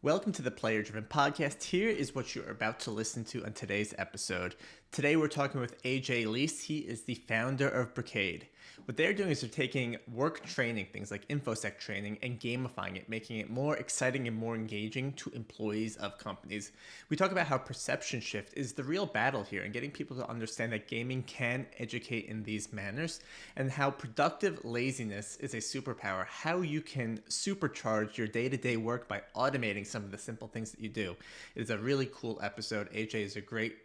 Welcome to the Player Driven Podcast. Here is what you're about to listen to on today's episode. Today we're talking with AJ Leece. He is the founder of Brickade. What they're doing is they're taking work training, things like InfoSec training, and gamifying it, making it more exciting and more engaging to employees of companies. We talk about how perception shift is the real battle here and getting people to understand that gaming can educate in these manners, and how productive laziness is a superpower, how you can supercharge your day-to-day work by automating some of the simple things that you do. It is a really cool episode. AJ is a great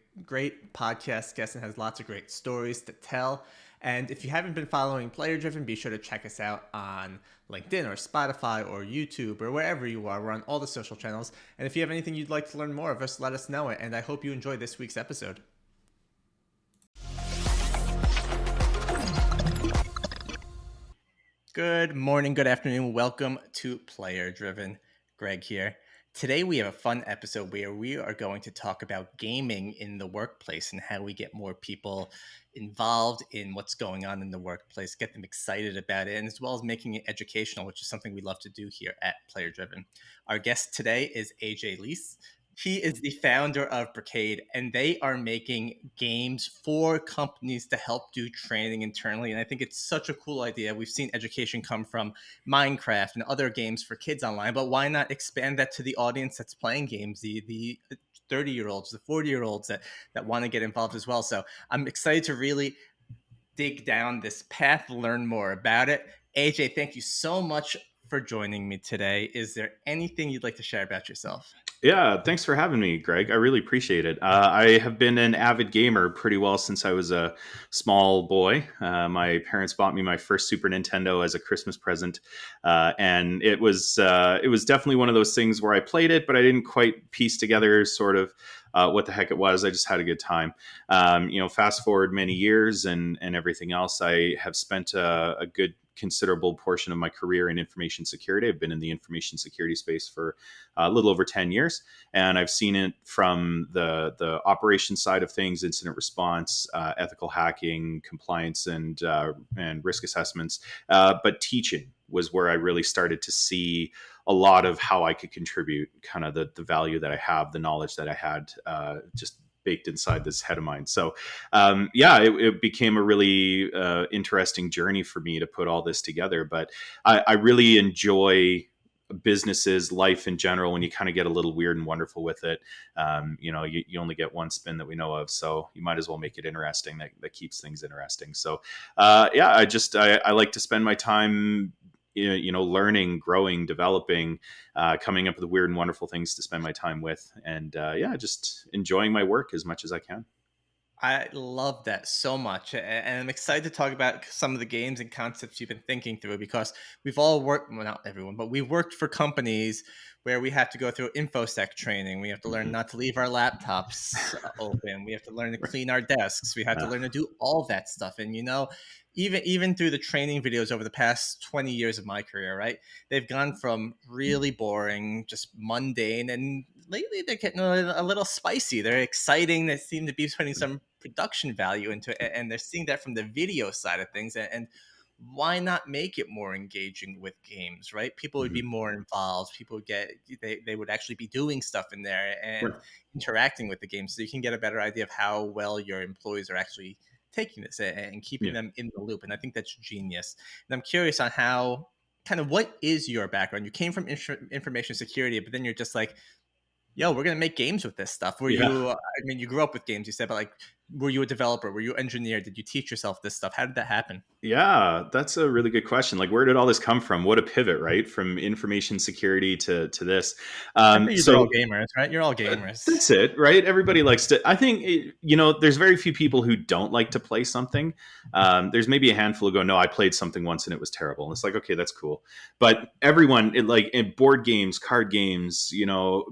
podcast guest and has lots of great stories to tell. And if you haven't been following Player Driven, be sure to check us out on LinkedIn or Spotify or YouTube or wherever you are. We're on all the social channels. And if you have anything you'd like to learn more of us, let us know it. And I hope you enjoy this week's episode. Good morning, good afternoon. Welcome to Player Driven. Greg here. Today we have a fun episode where we are going to talk about gaming in the workplace and how we get more people involved in what's going on in the workplace, get them excited about it, and as well as making it educational, which is something we love to do here at Player Driven. Our guest today is AJ Leece. He is the founder of Brickade, and they are making games for companies to help do training internally. And I think it's such a cool idea. We've seen education come from Minecraft and other games for kids online, but why not expand that to the audience that's playing games, the 30-year-olds, the 40-year-olds that want to get involved as well. So I'm excited to really dig down this path, learn more about it. AJ, thank you so much for joining me today. Is there anything you'd like to share about yourself? Yeah, thanks for having me, Greg. I really appreciate it. I have been an avid gamer pretty well since I was a small boy. My parents bought me my first Super Nintendo as a Christmas present, and it was definitely one of those things where I played it, but I didn't quite piece together sort of what the heck it was. I just had a good time. Fast forward many years and everything else, I have spent a good considerable portion of my career in information security. I've been in the information security space for a little over 10 years, and I've seen it from the operations side of things, incident response, ethical hacking, compliance, and risk assessments. But teaching was where I really started to see a lot of how I could contribute, kind of the value that I have, the knowledge that I had, just baked inside this head of mine. So it became a really interesting journey for me to put all this together. But I really enjoy businesses, life in general, when you kind of get a little weird and wonderful with it. You only get one spin that we know of, so you might as well make it interesting. That keeps things interesting. So I like to spend my time learning, growing, developing, coming up with weird and wonderful things to spend my time with, and just enjoying my work as much as I can. I love that so much. And I'm excited to talk about some of the games and concepts you've been thinking through, because we've all worked, well, not everyone, but we've worked for companies where we have to go through InfoSec training. We have to learn not to leave our laptops open. We have to learn to clean our desks. We have to learn to do all that stuff. And, even through the training videos over the past 20 years of my career, right? They've gone from really boring, just mundane, and lately they're getting a little spicy. They're exciting. They seem to be putting some production value into it, and they're seeing that from the video side of things. And why not make it more engaging with games, right? People would be more involved. People would they would actually be doing stuff in there and interacting with the game, so you can get a better idea of how well your employees are actually taking this and keeping them in the loop. And I think that's genius. And I'm curious on how, kind of, what is your background? You came from information security, but then you're just like, yo, we're going to make games with this stuff. You grew up with games, you said, but like, were you a developer? Were you an engineer? Did you teach yourself this stuff? How did that happen? Yeah, that's a really good question. Like, where did all this come from? What a pivot, right? From information security to this. I think you're all gamers, right? You're all gamers. That's it, right? Everybody likes to. I think there's very few people who don't like to play something. There's maybe a handful who go, "No, I played something once and it was terrible." And it's like, okay, that's cool. But everyone, in board games, card games,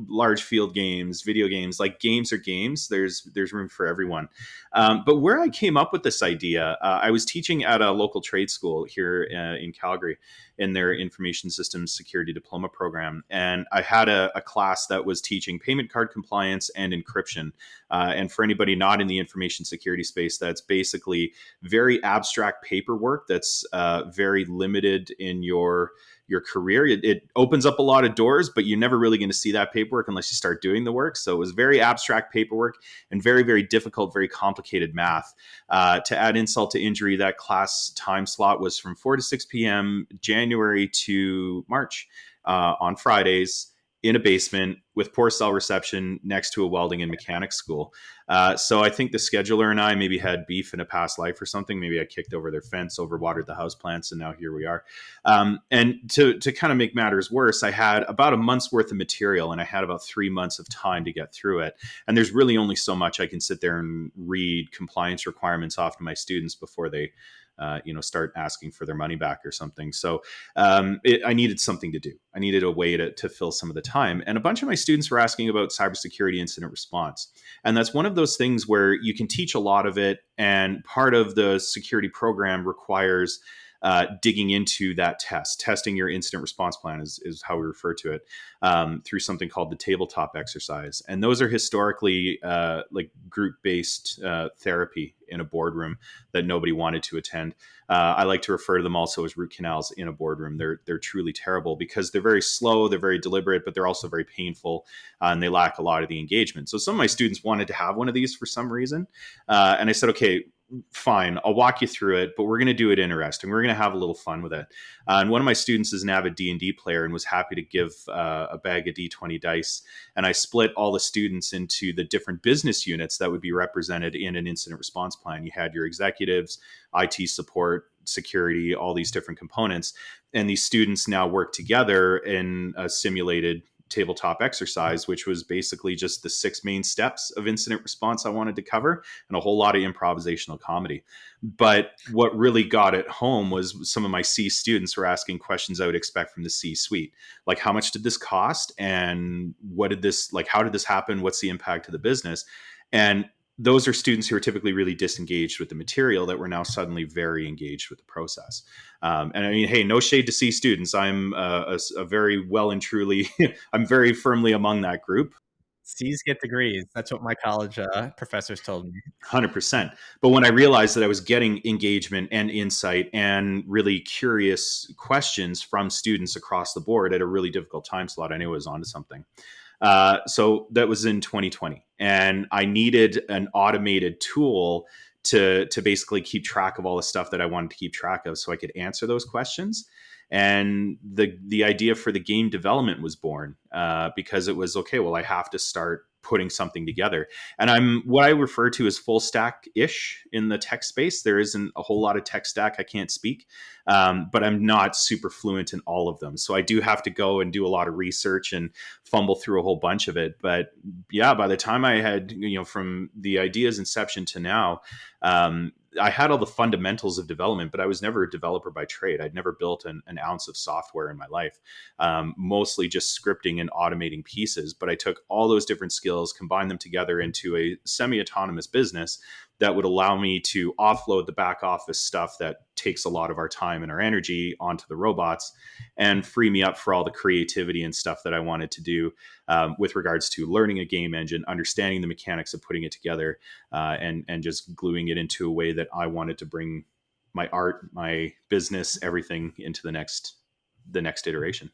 large field games, video games, like games are games. There's room for everyone. But where I came up with this idea, I was teaching at a local trade school here in Calgary, in their information systems security diploma program. And I had a class that was teaching payment card compliance and encryption. And for anybody not in the information security space, that's basically very abstract paperwork that's very limited in your career. It opens up a lot of doors, but you're never really going to see that paperwork unless you start doing the work. So it was very abstract paperwork and very, very difficult, very complicated math. To add insult to injury, that class time slot was from 4 to 6 p.m., January to March, on Fridays in a basement with poor cell reception next to a welding and mechanics school. So I think the scheduler and I maybe had beef in a past life or something. Maybe I kicked over their fence, overwatered the house plants, and now here we are. And to kind of make matters worse, I had about a month's worth of material and I had about 3 months of time to get through it. And there's really only so much I can sit there and read compliance requirements off to my students before they start asking for their money back or something. So I needed something to do. I needed a way to fill some of the time. And a bunch of my students were asking about cybersecurity incident response. And that's one of those things where you can teach a lot of it. And part of the security program requires digging into that testing your incident response plan is how we refer to it, through something called the tabletop exercise. And those are historically like group-based therapy in a boardroom that nobody wanted to attend. I like to refer to them also as root canals in a boardroom. They're truly terrible because they're very slow, they're very deliberate, but they're also very painful, and they lack a lot of the engagement. So some of my students wanted to have one of these for some reason, and I said, okay, fine, I'll walk you through it, but we're going to do it interesting. We're going to have a little fun with it. And one of my students is an avid D&D player and was happy to give a bag of D20 dice. And I split all the students into the different business units that would be represented in an incident response plan. You had your executives, IT support, security, all these different components. And these students now work together in a simulated tabletop exercise, which was basically just the 6 main steps of incident response I wanted to cover and a whole lot of improvisational comedy. But what really got it home was some of my C students were asking questions I would expect from the C suite. Like, how much did this cost? And what did this, like, how did this happen? What's the impact to the business? And those are students who are typically really disengaged with the material that were now suddenly very engaged with the process. And I mean, hey, no shade to C students. I'm a very well and truly, I'm very firmly among that group. C's get degrees. That's what my college professors told me. 100%. But when I realized that I was getting engagement and insight and really curious questions from students across the board at a really difficult time slot, I knew I was onto something. So that was in 2020, and I needed an automated tool to basically keep track of all the stuff that I wanted to keep track of, so I could answer those questions. And the idea for the game development was born, because it was okay. Well, I have to start putting something together, and I'm what I refer to as full stack ish in the tech space. There isn't a whole lot of tech stack I can't speak, but I'm not super fluent in all of them. So I do have to go and do a lot of research and fumble through a whole bunch of it. But yeah, by the time I had, from the idea's inception to now, I had all the fundamentals of development, but I was never a developer by trade. I'd never built an ounce of software in my life, mostly just scripting and automating pieces. But I took all those different skills, combined them together into a semi-autonomous business that would allow me to offload the back office stuff that takes a lot of our time and our energy onto the robots, and free me up for all the creativity and stuff that I wanted to do, with regards to learning a game engine, understanding the mechanics of putting it together, and just gluing it into a way that I wanted to bring my art, my business, everything into the next iteration.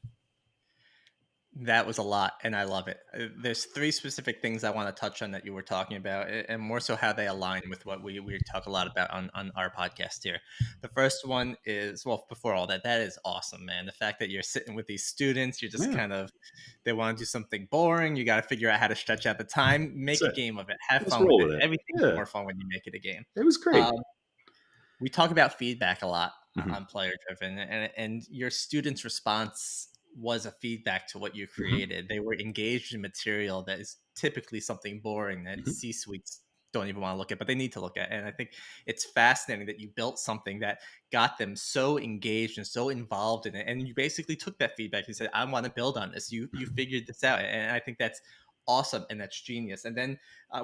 That was a lot, and I love it. There's 3 specific things I want to touch on that you were talking about, and more so how they align with what we talk a lot about on our podcast here. The first one is, well, before all that, that is awesome, man. The fact that you're sitting with these students, you're just Yeah, kind of, they want to do something boring. You got to figure out how to stretch out the time, that's make a it. game of it, have Let's fun with roll it. with it. Everything's Yeah, more fun when you make it a game. it was great. Um, we talk about feedback a lot Hmm. on player driven, and your students' response was a feedback to what you Hmm. created. They were engaged in material that is typically something boring that Hmm. C suites don't even want to look at, but they need to look at. And I think it's fascinating that you built something that got them so engaged and so involved in it. And you basically took that feedback and said, I want to build on this. You figured this out. And I think that's awesome and that's genius. And then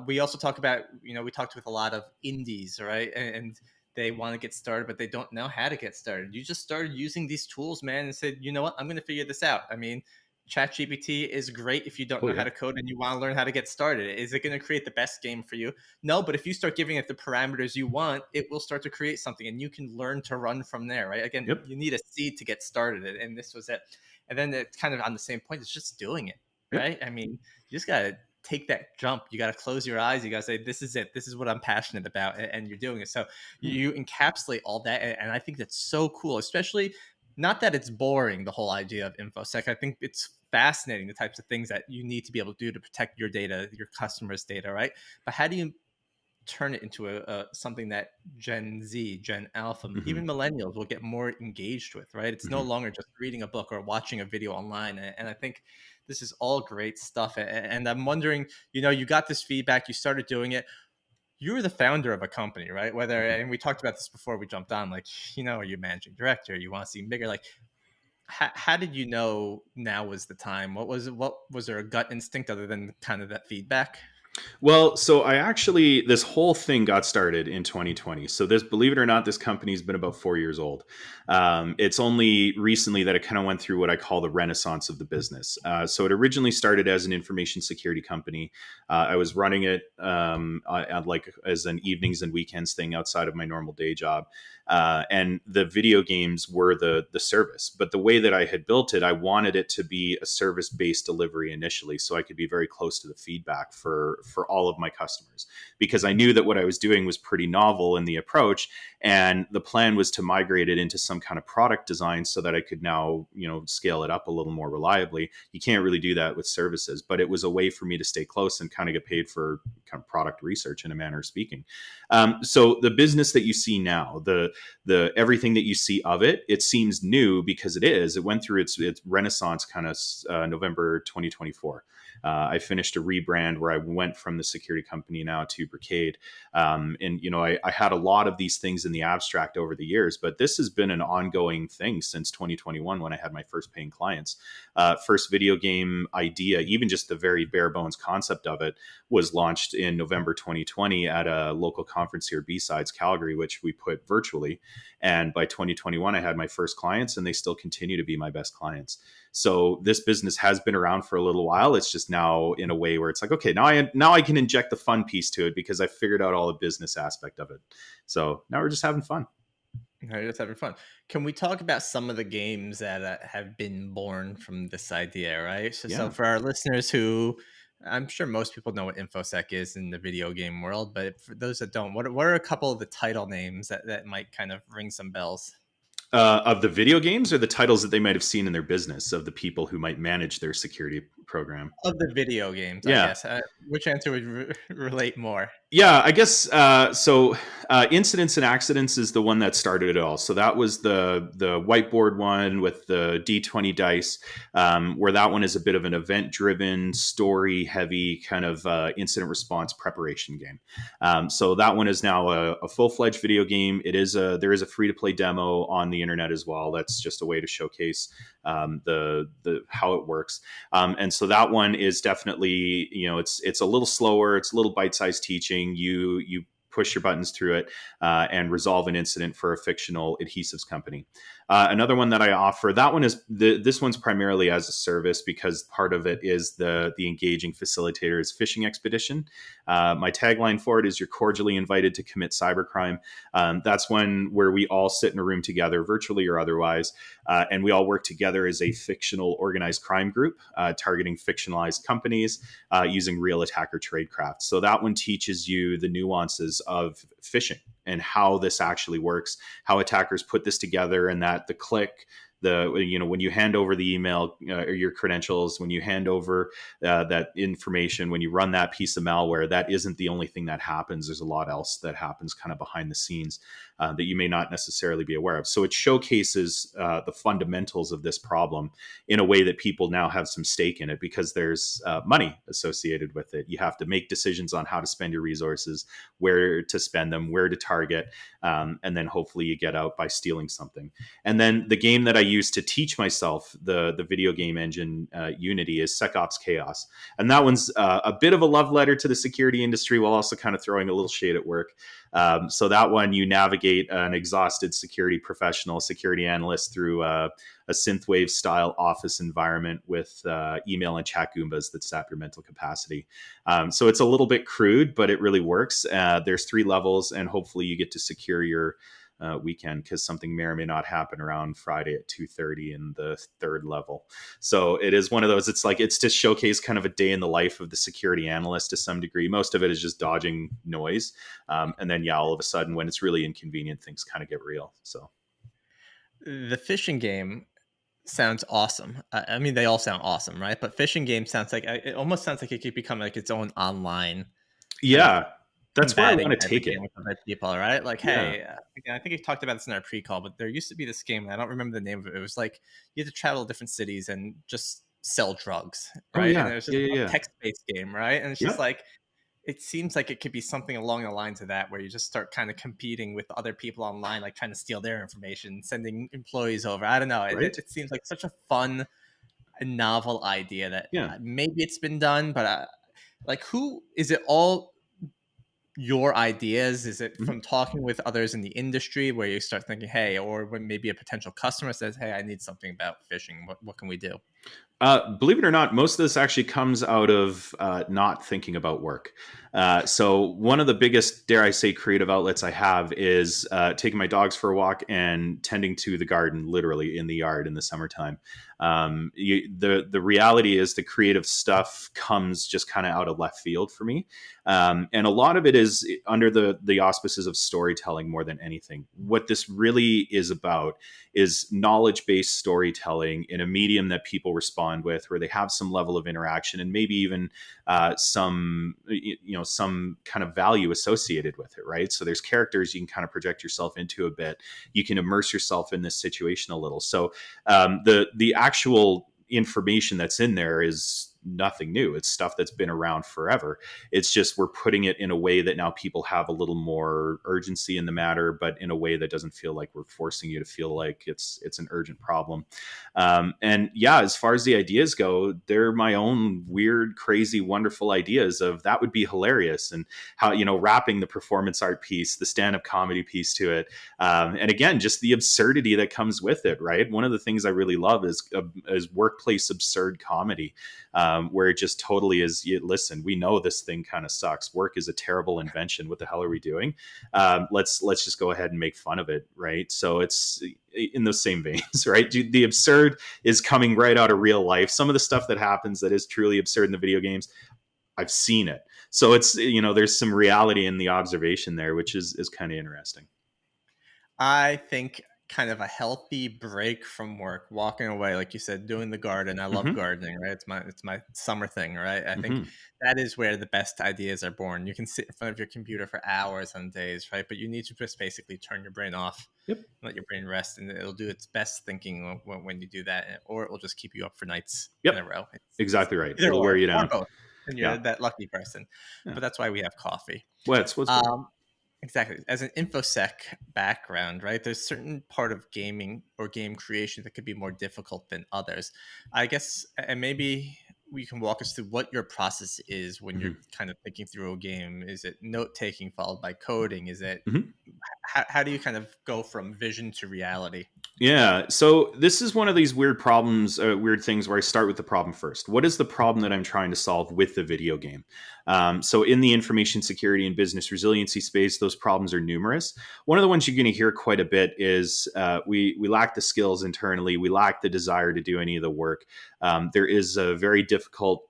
we also talk about, we talked with a lot of indies, right? And they want to get started, but they don't know how to get started. You just started using these tools, man, and said, you know what, I'm going to figure this out. I mean, ChatGPT is great if you don't Oh know how yeah. to code and you want to learn how to get started. Is it going to create the best game for you? No, but if you start giving it the parameters you want, it will start to create something and you can learn to run from there, right? Again, Yep. you need a seed to get started, and this was it. And then it's kind of on the same point, it's just doing it, Yep. right? I mean, you just got to take that jump. You got to close your eyes. You got to say, this is it. This is what I'm passionate about. And you're doing it. So Yeah. you encapsulate all that. And I think that's so cool, especially not that it's boring, the whole idea of InfoSec. I think it's fascinating, the types of things that you need to be able to do to protect your data, your customers' data, right? But how do you turn it into a something that Gen Z, Gen Alpha, Hmm. even millennials will get more engaged with, right? It's no Hmm. longer just reading a book or watching a video online. And I think this is all great stuff. And I'm wondering, you got this feedback, you started doing it. You're the founder of a company, right? Whether, Hmm. and we talked about this before we jumped on, like, are you managing director? You want to see bigger? Like, how did you know now was the time? What was there a gut instinct other than kind of that feedback? Well, so I actually, this whole thing got started in 2020. So this, believe it or not, this company's been about 4 years old. It's only recently that it kind of went through what I call the renaissance of the business. So it originally started as an information security company. I was running it like as an evenings and weekends thing outside of my normal day job. And the video games were the service. But the way that I had built it, I wanted it to be a service based delivery initially, so I could be very close to the feedback for all of my customers, because I knew that what I was doing was pretty novel in the approach, and the plan was to migrate it into some kind of product design so that I could now scale it up a little more reliably. You can't really do that with services, but it was a way for me to stay close and kind of get paid for kind of product research in a manner of speaking. So the business that you see now, the everything that you see of it, it seems new because it is. It went through its renaissance kind of November 2024. I finished a rebrand where I went from the security company now to Brickade. And I had a lot of these things in the abstract over the years, but this has been an ongoing thing since 2021 when I had my first paying clients. First video game idea, even just the very bare bones concept of it, was launched in November 2020 at a local conference here, B-Sides Calgary, which we put virtually. And by 2021, I had my first clients, and they still continue to be my best clients. So this business has been around for a little while. It's just now in a way where it's like, okay, now I can inject the fun piece to it because I figured out all the business aspect of it. So now we're just having fun. You're just having fun. Can we talk about some of the games that have been born from this idea, right? So Yeah. for our listeners who, I'm sure most people know what InfoSec is in the video game world, but for those that don't, what are a couple of the title names that might kind of ring some bells? Of the video games, or the titles that they might have seen in their business of the people who might manage their security program? Of the video games, I Yeah. guess. Which answer would relate more? Yeah, I guess so. Incidents and accidents is the one that started it all. So that was the whiteboard one with the D20 dice, where that one is a bit of an event-driven, story-heavy kind of incident response preparation game. So that one is now a full-fledged video game. There is a free-to-play demo on the internet as well. That's just a way to showcase the how it works. And so that one is definitely, it's a little slower. It's a little bite-sized teaching. You push your buttons through it and resolve an incident for a fictional adhesives company. Another one that I offer, that one is this one's primarily as a service because part of it is the engaging facilitator's fishing expedition. My tagline for it is, "You're cordially invited to commit cybercrime." That's one where we all sit in a room together, virtually or otherwise, and we all work together as a fictional organized crime group targeting fictionalized companies using real attacker tradecraft. So that one teaches you the nuances of phishing and how this actually works, how attackers put this together, and that the click, when you hand over the email or your credentials, when you hand over that information, when you run that piece of malware, that isn't the only thing that happens. There's a lot else that happens kind of behind the scenes that you may not necessarily be aware of. So it showcases the fundamentals of this problem in a way that people now have some stake in it, because there's money associated with it. You have to make decisions on how to spend your resources, where to spend them, where to target, and then hopefully you get out by stealing something. And then the game that I use to teach myself the video game engine Unity is SecOps Chaos, and that one's a bit of a love letter to the security industry while also kind of throwing a little shade at work. So that one, you navigate an exhausted security professional, security analyst through a synthwave style office environment with email and chat goombas that sap your mental capacity. So it's a little bit crude, but it really works. There's 3 levels, and hopefully you get to secure your weekend, because something may or may not happen around Friday at 2:30 in the 3rd level. So it is one of those. It's like, it's to showcase kind of a day in the life of the security analyst to some degree. Most of it is just dodging noise, and then all of a sudden, when it's really inconvenient, things kind of get real. So The fishing game sounds awesome. I mean, they all sound awesome, right? But fishing game sounds like, it almost sounds like it could become like its own online kind of yeah, that's where I combating want to type of take it. game with other people, right? Like, Yeah. hey, again, I think we talked about this in our pre-call, but there used to be this game, and I don't remember the name of it. It was like you had to travel to different cities and just sell drugs, Oh right? And yeah. it was just Yeah. Yeah. a Yeah. text-based game, right? And it's just Yep. like, it seems like it could be something along the lines of that, where you just start kind of competing with other people online, like trying to steal their information, sending employees over. I don't know. Right. It seems like such a fun, a novel idea that Yeah. maybe it's been done, but like, who is it all your ideas? Is it Mhm. from talking with others in the industry where you start thinking, hey, or when maybe a potential customer says, hey, I need something about fishing. What can we do? Believe it or not, most of this actually comes out of not thinking about work. So one of the biggest, dare I say, creative outlets I have is taking my dogs for a walk and tending to the garden, literally in the yard in the summertime. The reality is the creative stuff comes just kind of out of left field for me, and a lot of it is under the auspices of storytelling more than anything. What this really is about is knowledge-based storytelling in a medium that people respond with, where they have some level of interaction and maybe even some kind of value associated with it, right? So there's characters you can kind of project yourself into a bit. You can immerse yourself in this situation a little. So the actual information that's in there is nothing new. It's stuff that's been around forever. It's just we're putting it in a way that now people have a little more urgency in the matter, but in a way that doesn't feel like we're forcing you to feel like it's an urgent problem. And yeah, as far as the ideas go, they're my own weird, crazy, wonderful ideas of that would be hilarious, and how, wrapping the performance art piece, the stand-up comedy piece to it, and again, just the absurdity that comes with it. Right. One of the things I really love is workplace absurd comedy, where it just totally is. Listen, we know this thing kind of sucks. Work is a terrible invention. What the hell are we doing? Let's just go ahead and make fun of it. Right. So it's in those same veins, right? The absurd is coming right out of real life. Some of the stuff that happens that is truly absurd in the video games, I've seen it. So it's, there's some reality in the observation there, which is kind of interesting. I think kind of a healthy break from work, walking away, like you said, doing the garden. I love Mm-hmm. gardening, right? It's my summer thing, right? I think Mm-hmm. that is where the best ideas are born. You can sit in front of your computer for hours on days, right? But you need to just basically turn your brain off, Yep. let your brain rest, and it'll do its best thinking when you do that, or it will just keep you up for nights in Yep. a row. It's Exactly right. either It'll wear you or down. both, and you're Yeah. that lucky person. Yeah. But that's why we have coffee. What's good. Um, Exactly. As an InfoSec background, right? There's certain part of gaming or game creation that could be more difficult than others. I guess, and maybe we can walk us through what your process is when you're Mm-hmm. kind of thinking through a game. Is it note taking followed by coding? Is it Mm-hmm. how do you kind of go from vision to reality? Yeah. So this is one of these weird problems, weird things where I start with the problem first. What is the problem that I'm trying to solve with the video game? So in the information security and business resiliency space, those problems are numerous. One of the ones you're going to hear quite a bit is we lack the skills internally. We lack the desire to do any of the work. There is a very difficult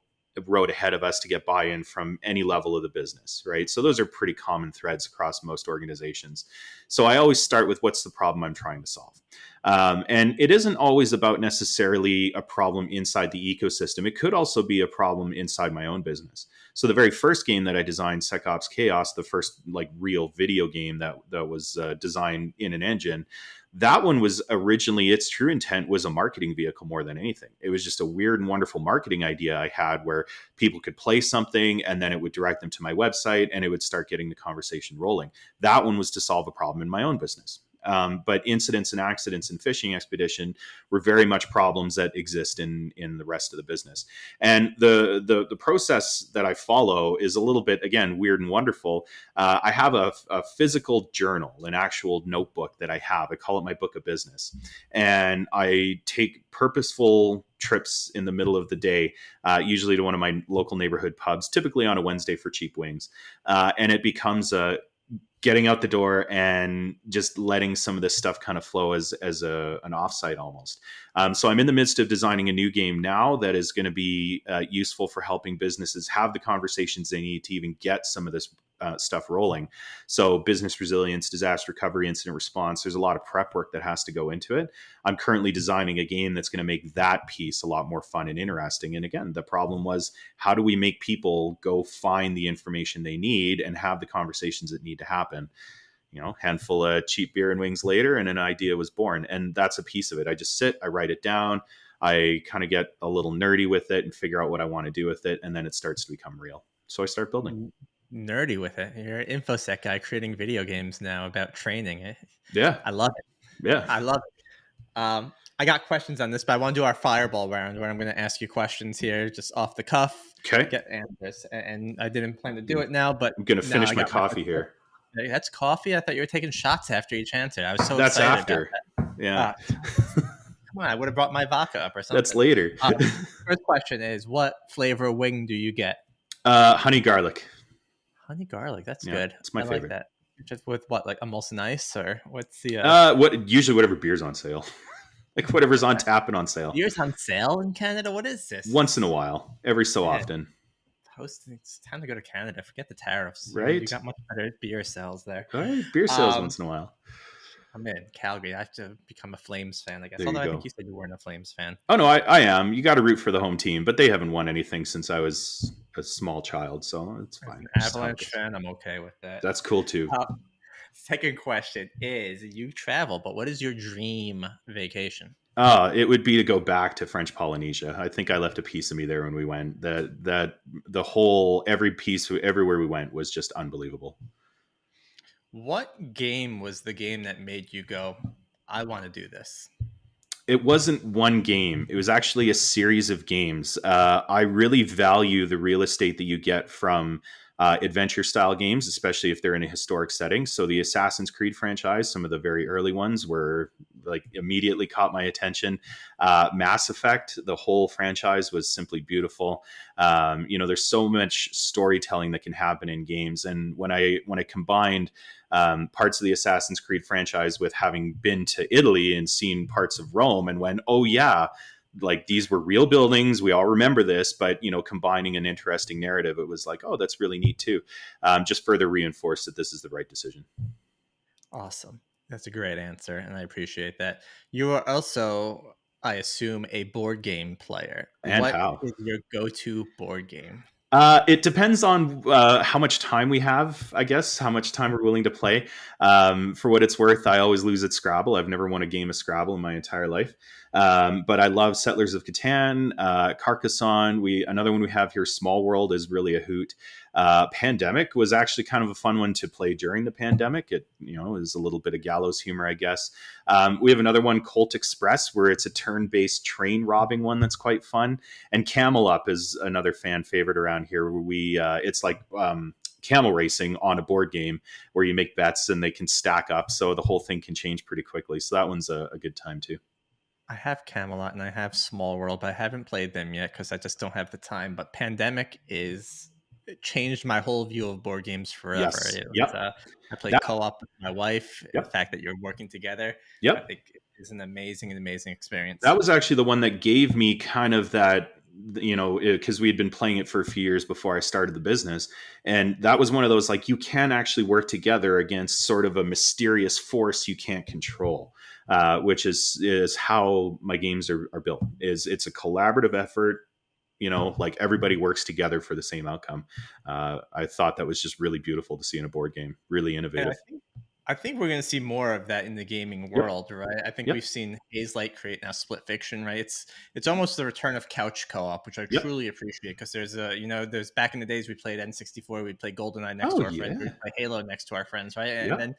road ahead of us to get buy-in from any level of the business, right? So those are pretty common threads across most organizations. So I always start with what's the problem I'm trying to solve. And it isn't always about necessarily a problem inside the ecosystem. It could also be a problem inside my own business. So the very first game that I designed, SecOps Chaos, the first like real video game that was designed in an engine, that one was originally, its true intent was a marketing vehicle more than anything. It was just a weird and wonderful marketing idea I had where people could play something and then it would direct them to my website and it would start getting the conversation rolling. That one was to solve a problem in my own business. But incidents and accidents in fishing expedition were very much problems that exist in the rest of the business. And the process that I follow is a little bit, again, weird and wonderful. I have a physical journal, an actual notebook that I have. I call it my book of business, and I take purposeful trips in the middle of the day, usually to one of my local neighborhood pubs, typically on a Wednesday for cheap wings. And it becomes a getting out the door and just letting some of this stuff kind of flow as an offsite almost. So I'm in the midst of designing a new game now that is going to be useful for helping businesses have the conversations they need to even get some of this stuff rolling. So business resilience, disaster recovery, incident response, there's a lot of prep work that has to go into it. I'm currently designing a game that's going to make that piece a lot more fun and interesting. And again, the problem was, how do we make people go find the information they need and have the conversations that need to happen? Handful of cheap beer and wings later, and an idea was born. And that's a piece of it. I just sit, I write it down, I kind of get a little nerdy with it and figure out what I want to do with it. And then it starts to become real. So I start building. Nerdy with it. You're an InfoSec guy creating video games now about training. Yeah. I love it. Yeah. I love it. I got questions on this, but I want to do our fireball round where I'm going to ask you questions here just off the cuff. Okay. Get answers. And I didn't plan to do it now, but I'm going to finish my got coffee here. That's coffee? I thought you were taking shots after each answer. I was so That's excited after. about that. Yeah. Come on, I would have brought my vodka up or something. That's later. First question is, what flavor wing do you get? Honey garlic. Honey garlic. That's good. It's my favorite. Like that. Just with what, like a Molson Ice, or what's the? Usually whatever beer's on sale, like whatever's on tap and on sale. Beer's on sale in Canada. What is this? Once in a while, every so often. It's time to go to Canada. Forget the tariffs. Right? You got much better beer sales there. All right, beer sales once in a while. I'm in Calgary. I have to become a Flames fan, I guess. There Although I you think go. you said you weren't a Flames fan. Oh no, I am. You got to root for the home team, but they haven't won anything since I was a small child, so it's fine. As an Avalanche fan, I'm okay with that. That's cool too. Second question is: you travel, but what is your dream vacation? It would be to go back to French Polynesia. I think I left a piece of me there when we went. That the whole every piece everywhere we went was just unbelievable. What game was the game that made you go, I want to do this? It wasn't one game. It was actually a series of games. I really value the real estate that you get from adventure style games, especially if they're in a historic setting. So the Assassin's Creed franchise, some of the very early ones were like immediately caught my attention. Mass Effect, the whole franchise was simply beautiful. There's so much storytelling that can happen in games. And when I combined parts of the Assassin's Creed franchise with having been to Italy and seen parts of Rome and went, oh yeah, like these were real buildings. We all remember this, but combining an interesting narrative, it was like, oh, that's really neat too. Just further reinforced that this is the right decision. Awesome. That's a great answer, and I appreciate that. You are also, I assume, a board game player. And what how? is your go-to board game? It depends on how much time we have, I guess, how much time we're willing to play. For what it's worth, I always lose at Scrabble. I've never won a game of Scrabble in my entire life. But I love Settlers of Catan, Carcassonne. Another one we have here, Small World, is really a hoot. Pandemic was actually kind of a fun one to play during the pandemic. It is a little bit of gallows humor, I guess. We have another one, Colt Express, where it's a turn-based train robbing one that's quite fun. And Camel Up is another fan favorite around here, where it's like camel racing on a board game where you make bets and they can stack up, so the whole thing can change pretty quickly. So that one's a good time too. I have Camelot and I have Small World, but I haven't played them yet because I just don't have the time. But Pandemic it changed my whole view of board games forever. Yes. Yep. I played co-op with my wife. Yep. The fact that you're working together, yep, I think is an amazing experience. That was actually the one that gave me kind of that, because we had been playing it for a few years before I started the business. And that was one of those, like, you can actually work together against sort of a mysterious force you can't control, which is how my games are built. It's a collaborative effort. Like everybody works together for the same outcome. I thought that was just really beautiful to see in a board game. Really innovative. I think we're going to see more of that in the gaming world, yep. Right? I think yep. we've seen Haze Light create now Split Fiction, right? It's almost the return of couch co-op, which I yep. truly appreciate, because there's back in the days we played N64, we'd play GoldenEye next to our friends, we'd play Halo next to our friends, right? And yep. then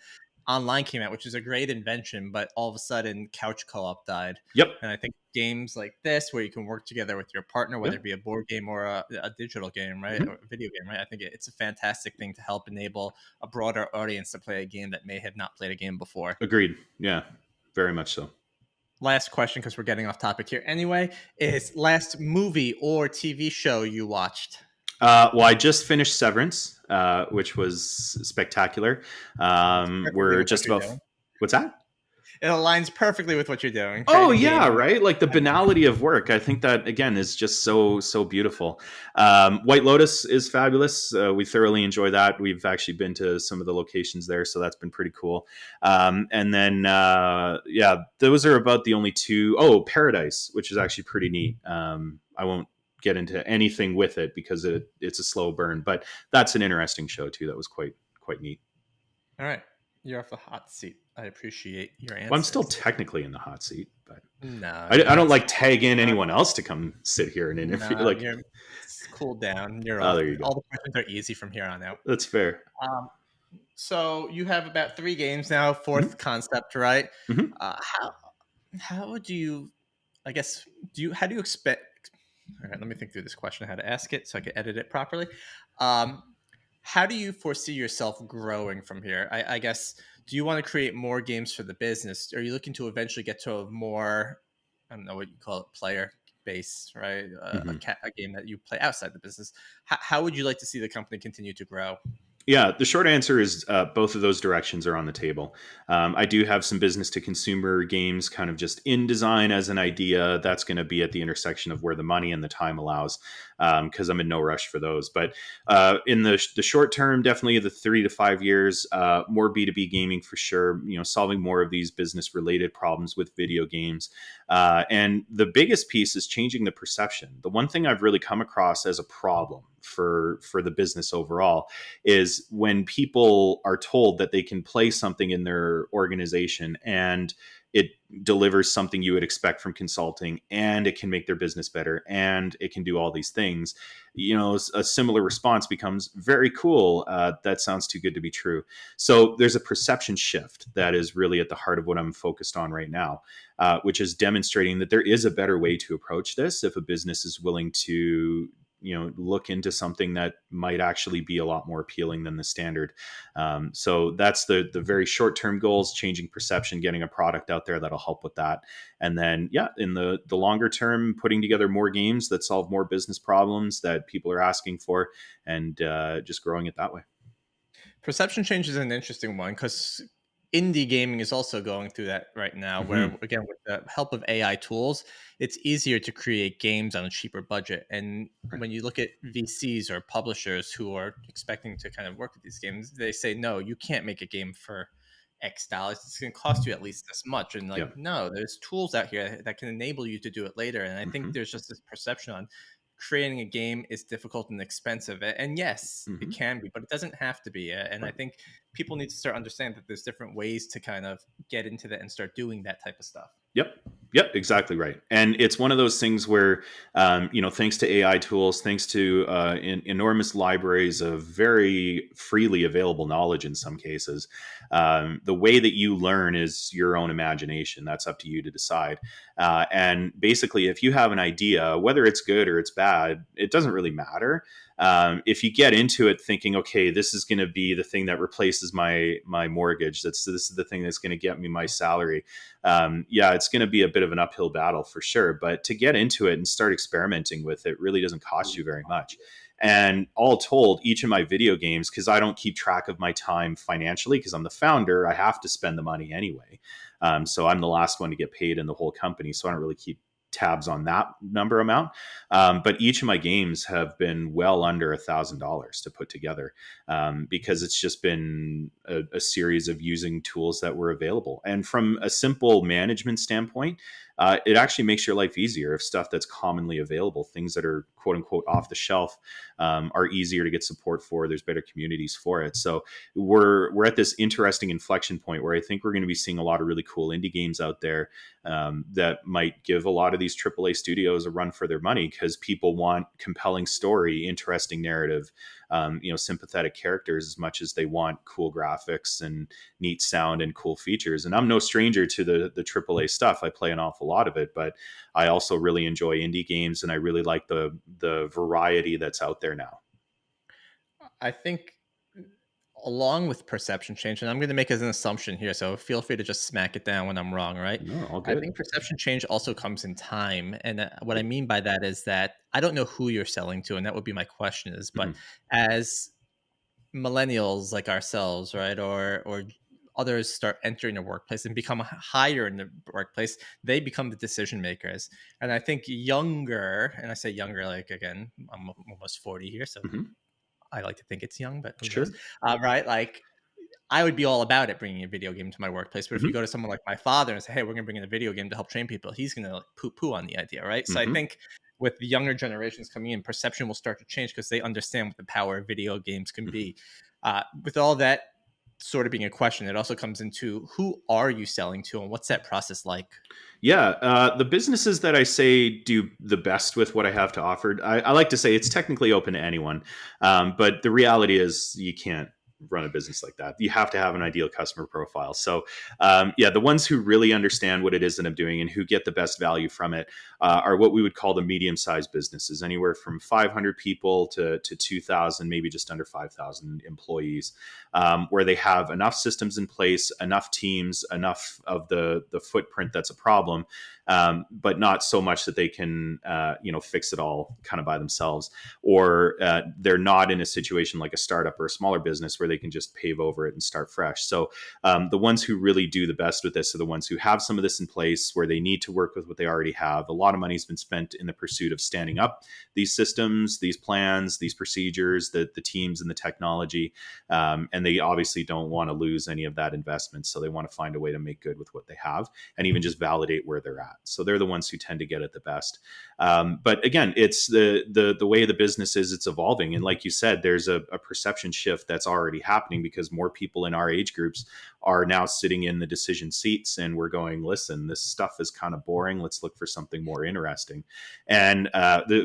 online came out, which is a great invention, but all of a sudden couch co-op died. Yep. And I think games like this, where you can work together with your partner, whether Yep. it be a board game or a digital game, right, or Hmm. a video game, right, I think it's a fantastic thing to help enable a broader audience to play a game that may have not played a game before. Agreed. Yeah, very much so. Last question, because we're getting off topic here anyway, is last movie or TV show you watched? Well, I just finished Severance, which was spectacular. Perfectly We're with what just you're about. doing. What's that? It aligns perfectly with what you're doing, Oh creating yeah, gaming. right. Like the banality of work. I think that again is just so beautiful. White Lotus is fabulous. We thoroughly enjoy that. We've actually been to some of the locations there, so that's been pretty cool. And then yeah, those are about the only two. Oh, Paradise, which is actually pretty neat. I won't get into anything with it because it's a slow burn, but that's an interesting show too. That was quite neat. All right. You're off the hot seat. I appreciate your Well, I'm still answers. technically in the hot seat, but No, I you're don't like tag in not. anyone else to come sit here and interview. No, Like, you're cool down. You're oh, off. there you go. All the questions are easy from here on out. That's fair. Um, so you have about 3 games now, Hmm. fourth concept, right? Hmm. How do you? I guess how do you expect? All right, let me think through this question. How to ask it so I can edit it properly. Um, how do you foresee yourself growing from here? I guess, do you want to create more games for the business? Are you looking to eventually get to a more, I don't know what you call it, player base, right? Hmm. A game that you play outside the business. How would you like to see the company continue to grow? Yeah, the short answer is both of those directions are on the table. I do have some business to consumer games kind of just in design as an idea. That's going to be at the intersection of where the money and the time allows, because I'm in no rush for those. But in the short term, definitely the 3 to 5 years, more B2B gaming for sure. You know, solving more of these business related problems with video games. And the biggest piece is changing the perception. The one thing I've really come across as a problem for the business overall is when people are told that they can play something in their organization and it delivers something you would expect from consulting, and it can make their business better, and it can do all these things. You know, a similar response becomes very cool. That sounds too good to be true. So there's a perception shift that is really at the heart of what I'm focused on right now, which is demonstrating that there is a better way to approach this if a business is willing to, you know, look into something that might actually be a lot more appealing than the standard. So that's the very short term goals: changing perception, getting a product out there that'll help with that, and then yeah, in the longer term, putting together more games that solve more business problems that people are asking for, and just growing it that way. Perception change is an interesting one, because indie gaming is also going through that right now, Hmm. where, again, with the help of AI tools, it's easier to create games on a cheaper budget. And Right. when you look at VCs or publishers who are expecting to kind of work with these games, they say, no, you can't make a game for X dollars. It's going to cost you at least this much. And like, Yeah. no, there's tools out here that can enable you to do it later. And I think Hmm. there's just this perception on creating a game is difficult and expensive. And yes, it Hmm. can be, but it doesn't have to be. And I Right. think people need to start understanding that there's different ways to kind of get into that and start doing that type of stuff. Yep. Yep. Exactly right. And it's one of those things where, you know, thanks to AI tools, thanks to enormous libraries of very freely available knowledge in some cases, the way that you learn is your own imagination. That's up to you to decide. And basically, if you have an idea, whether it's good or it's bad, it doesn't really matter. If you get into it thinking, okay, this is going to be the thing that replaces my mortgage, this is the thing that's going to get me my salary, yeah, it's going to be a bit of an uphill battle for sure. But to get into it and start experimenting with it really doesn't cost you very much. And all told, each of my video games, because I don't keep track of my time financially, because I'm the founder, I have to spend the money anyway. So I'm the last one to get paid in the whole company. So I don't really keep tabs on that number amount. But each of my games have been well under $1,000 to put together, because it's just been a series of using tools that were available. And from a simple management standpoint, it actually makes your life easier if stuff that's commonly available, things that are quote unquote off the shelf, are easier to get support for. There's better communities for it. So we're at this interesting inflection point where I think we're going to be seeing a lot of really cool indie games out there, that might give a lot of these AAA studios a run for their money, because people want compelling story, interesting narrative, sympathetic characters as much as they want cool graphics and neat sound and cool features. And I'm no stranger to the AAA stuff. I play an awful lot of it, but I also really enjoy indie games, and I really like the variety that's out there now. I think along with perception change, and I'm going to make as an assumption here, so feel free to just smack it down when I'm wrong, right? No, all I good. think perception change also comes in time. And what I Yep. mean by that is that I don't know who you're selling to, and that would be my question is, but Mhm. as millennials like ourselves, right, or others start entering the workplace and become higher in the workplace, they become the decision makers. And I think younger, and I say younger, like again, I'm almost 40 here, so Mhm. I like to think it's young, but who knows? Sure. Right? Like I would be all about it bringing a video game to my workplace. But if you Mhm. go to someone like my father and say, "Hey, we're going to bring in a video game to help train people," he's going to like poo poo on the idea, right? So I Mhm. think with the younger generations coming in, perception will start to change because they understand what the power of video games can Mhm. be. With all that sort of being a question, it also comes into who are you selling to and what's that process like? Yeah, the businesses that I say do the best with what I have to offer, I like to say it's technically open to anyone, but the reality is you can't run a business like that. You have to have an ideal customer profile. So, yeah, the ones who really understand what it is that I'm doing and who get the best value from it are what we would call the medium-sized businesses, anywhere from 500 people to 2,000, maybe just under 5,000 employees, where they have enough systems in place, enough teams, enough of the footprint that's a problem, but not so much that they can fix it all kind of by themselves, or they're not in a situation like a startup or a smaller business where they can just pave over it and start fresh. So the ones who really do the best with this are the ones who have some of this in place where they need to work with what they already have. A lot of money's been spent in the pursuit of standing up these systems, these plans, these procedures, the teams and the technology, and they obviously don't want to lose any of that investment. So they want to find a way to make good with what they have and even just validate where they're at. So they're the ones who tend to get it the best. But again, it's the way the business is, it's evolving. And like you said, there's a perception shift that's already happening because more people in our age groups are now sitting in the decision seats and we're going, listen, this stuff is kind of boring. Let's look for something more interesting. And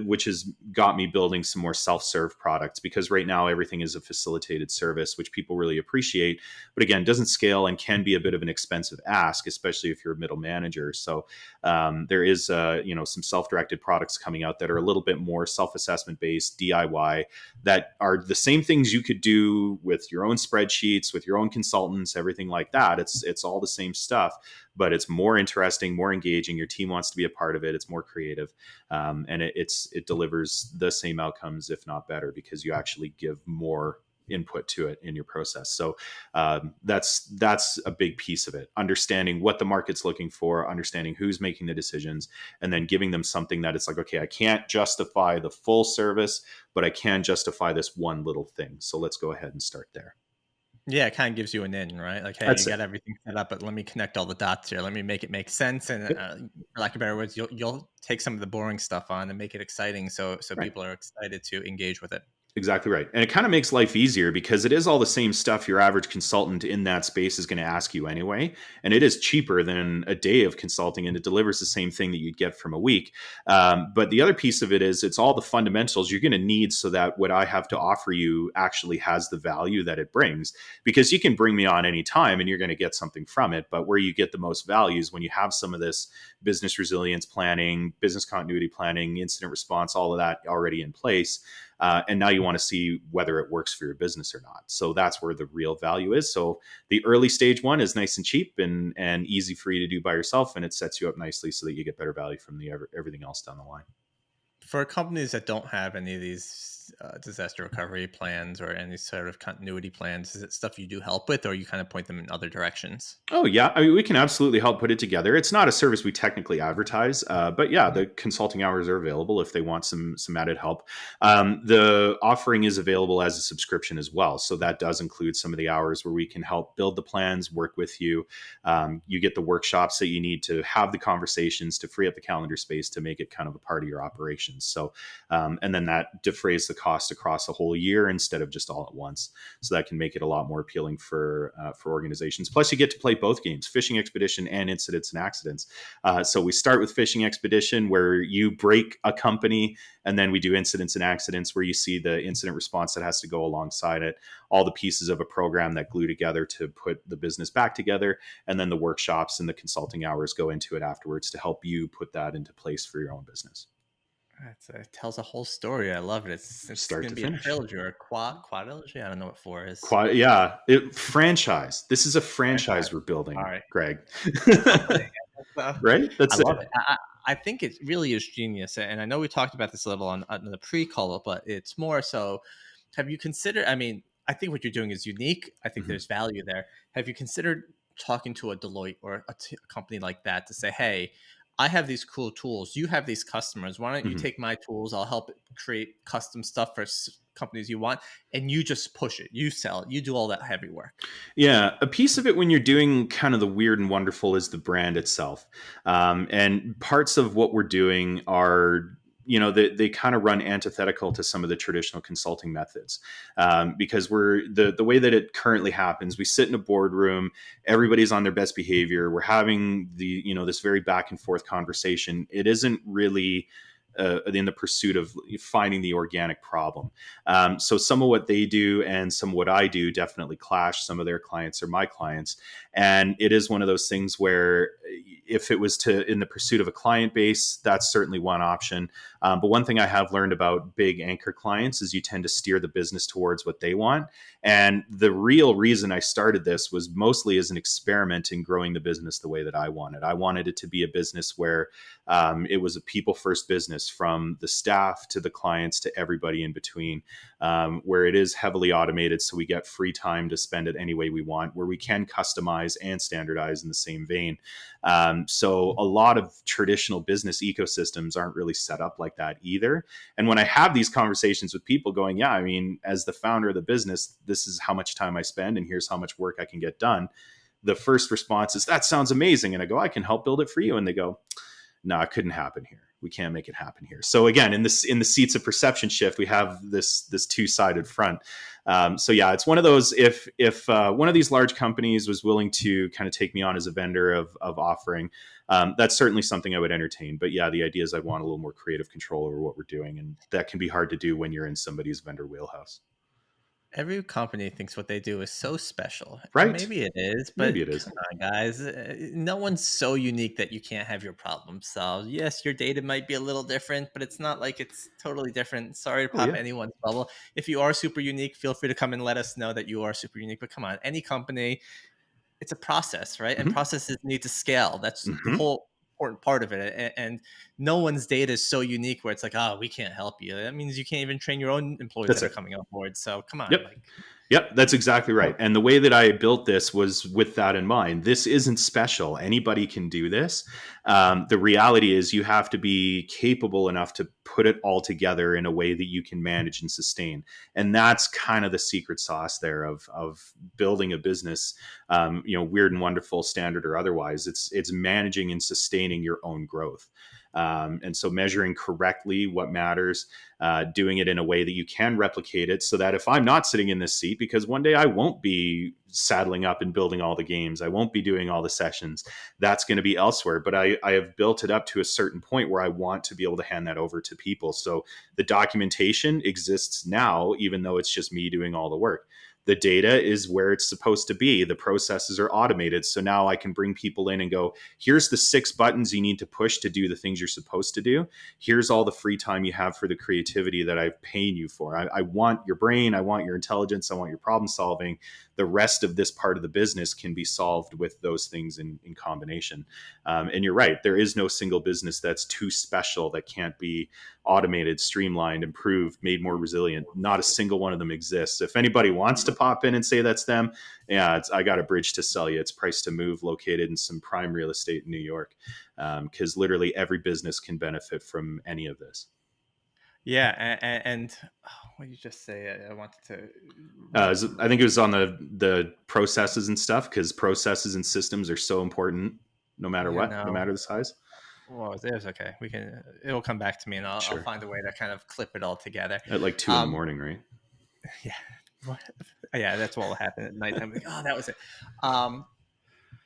which has got me building some more self-serve products, because right now everything is a facilitated service, which people really appreciate, but again, doesn't scale and can be a bit of an expensive ask, especially if you're a middle manager. So there is some self-directed products coming out that are a little bit more self-assessment based, DIY, that are the same things you could do with your own spreadsheets, with your own consultants, everything like that. It's all the same stuff, but it's more interesting, more engaging. Your team wants to be a part of it. It's more creative, and it delivers the same outcomes, if not better, because you actually give more input to it in your process. So that's a big piece of it. Understanding what the market's looking for, understanding who's making the decisions, and then giving them something that it's like, okay, I can't justify the full service, but I can justify this one little thing. So let's go ahead and start there. Yeah, it kind of gives you an in, right? Like, hey, you That's it. got everything set up, but let me connect all the dots here. Let me make it make sense. And Yep. for lack of better words, you'll take some of the boring stuff on and make it exciting, so Right. people are excited to engage with it. Exactly right. And it kind of makes life easier because it is all the same stuff your average consultant in that space is going to ask you anyway. And it is cheaper than a day of consulting, and it delivers the same thing that you'd get from a week. But the other piece of it is it's all the fundamentals you're going to need so that what I have to offer you actually has the value that it brings. Because you can bring me on anytime and you're going to get something from it. But where you get the most value is when you have some of this business resilience planning, business continuity planning, incident response, all of that already in place, and now you want to see whether it works for your business or not. So that's where the real value is. So the early stage one is nice and cheap and easy for you to do by yourself, and it sets you up nicely so that you get better value from everything else down the line. For companies that don't have any of these disaster recovery plans or any sort of continuity plans, is it stuff you do help with, or you kind of point them in other directions? Oh yeah, I mean we can absolutely help put it together. It's not a service we technically advertise, but yeah, the consulting hours are available if they want some added help. The offering is available as a subscription as well, so that does include some of the hours where we can help build the plans, work with you. You get the workshops that you need to have the conversations to free up the calendar space to make it kind of a part of your operations. So, and then that defrays cost across a whole year instead of just all at once. So that can make it a lot more appealing for organizations. Plus, you get to play both games, Fishing Expedition and Incidents and Accidents. So we start with Fishing Expedition, where you break a company, and then we do Incidents and Accidents, where you see the incident response that has to go alongside it, all the pieces of a program that glue together to put the business back together, and then the workshops and the consulting hours go into it afterwards to help you put that into place for your own business. It tells a whole story. I love it. It's Start going to to be a finish. trilogy or a quadrilogy. I don't know what four is. Quite, yeah. Franchise. This is a Franchise. franchise we're All building, right. Greg. Something. So, Right? I That's love it. it. I think it really is genius. And I know we talked about this a little on the pre-call, but it's more so. Have you considered? I mean, I think what you're doing is unique. I think Mhm. there's value there. Have you considered talking to a Deloitte or a company like that to say, hey, I have these cool tools. You have these customers. Why don't you Mhm. take my tools? I'll help create custom stuff for companies you want, and you just push it. You sell it. You do all that heavy work. Yeah, a piece of it when you're doing kind of the weird and wonderful is the brand itself. And parts of what we're doing are, they kind of run antithetical to some of the traditional consulting methods, because we're the way that it currently happens. We sit in a boardroom, everybody's on their best behavior. We're having this very back and forth conversation. It isn't really in the pursuit of finding the organic problem. So some of what they do and some of what I do definitely clash. Some of their clients are my clients. And it is one of those things where if it was to in the pursuit of a client base, that's certainly one option. But one thing I have learned about big anchor clients is you tend to steer the business towards what they want. And the real reason I started this was mostly as an experiment in growing the business the way that I wanted. I wanted it to be a business where it was a people first business, from the staff to the clients to everybody in between, where it is heavily automated. So we get free time to spend it any way we want, where we can customize and standardize in the same vein. So a lot of traditional business ecosystems aren't really set up like that either. And when I have these conversations with people going, yeah, I mean, as the founder of the business, this is how much time I spend and here's how much work I can get done. The first response is, that sounds amazing. And I go, I can help build it for you. And they go, no, it couldn't happen here. We can't make it happen here. So again, in the seats of perception shift, we have this two-sided front. So yeah, it's one of those. If one of these large companies was willing to kind of take me on as a vendor of offering, that's certainly something I would entertain. But yeah, the idea is I want a little more creative control over what we're doing, and that can be hard to do when you're in somebody's vendor wheelhouse. Every company thinks what they do is so special, and Right? maybe it is, Maybe it but is. come on, guys. No one's so unique that you can't have your problem solved. Yes, your data might be a little different, but it's not like it's totally different. Sorry to Oh pop yeah. anyone's bubble. If you are super unique, feel free to come and let us know that you are super unique. But come on, any company, it's a process, right? And Hmm. processes need to scale. That's the Hmm. whole important part of it. And no one's data is so unique where it's like, oh, we can't help you. That means you can't even train your own employees That's that are it. coming on board. So come on, Yep. like. Yep, that's exactly right. And the way that I built this was with that in mind. This isn't special. Anybody can do this. The reality is, you have to be capable enough to put it all together in a way that you can manage and sustain. And that's kind of the secret sauce there of building a business, weird and wonderful, standard or otherwise. It's managing and sustaining your own growth. And so measuring correctly what matters, doing it in a way that you can replicate it, so that if I'm not sitting in this seat, because one day I won't be saddling up and building all the games, I won't be doing all the sessions, that's going to be elsewhere. But I have built it up to a certain point where I want to be able to hand that over to people. So the documentation exists now, even though it's just me doing all the work. The data is where it's supposed to be. The processes are automated. So now I can bring people in and go, here's the 6 buttons you need to push to do the things you're supposed to do. Here's all the free time you have for the creativity that I've paying you for. I want your brain. I want your intelligence. I want your problem solving. The rest of this part of the business can be solved with those things in combination. And you're right. There is no single business that's too special that can't be automated, streamlined, improved, made more resilient. Not a single one of them exists. If anybody wants to pop in and say that's them, yeah, I got a bridge to sell you. It's price to move, located in some prime real estate in New York, because literally every business can benefit from any of this. Yeah, and oh, what did you just say? I wanted to. I think it was on the processes and stuff, because processes and systems are so important, no matter Yeah, what, no no. matter the size. Well, it was okay. We can. It'll come back to me, and I'll Sure. find a way to kind of clip it all together. At like 2 in the Um, morning, right? yeah, What- yeah, that's what will happen at nighttime. Like, oh, that was it. Um,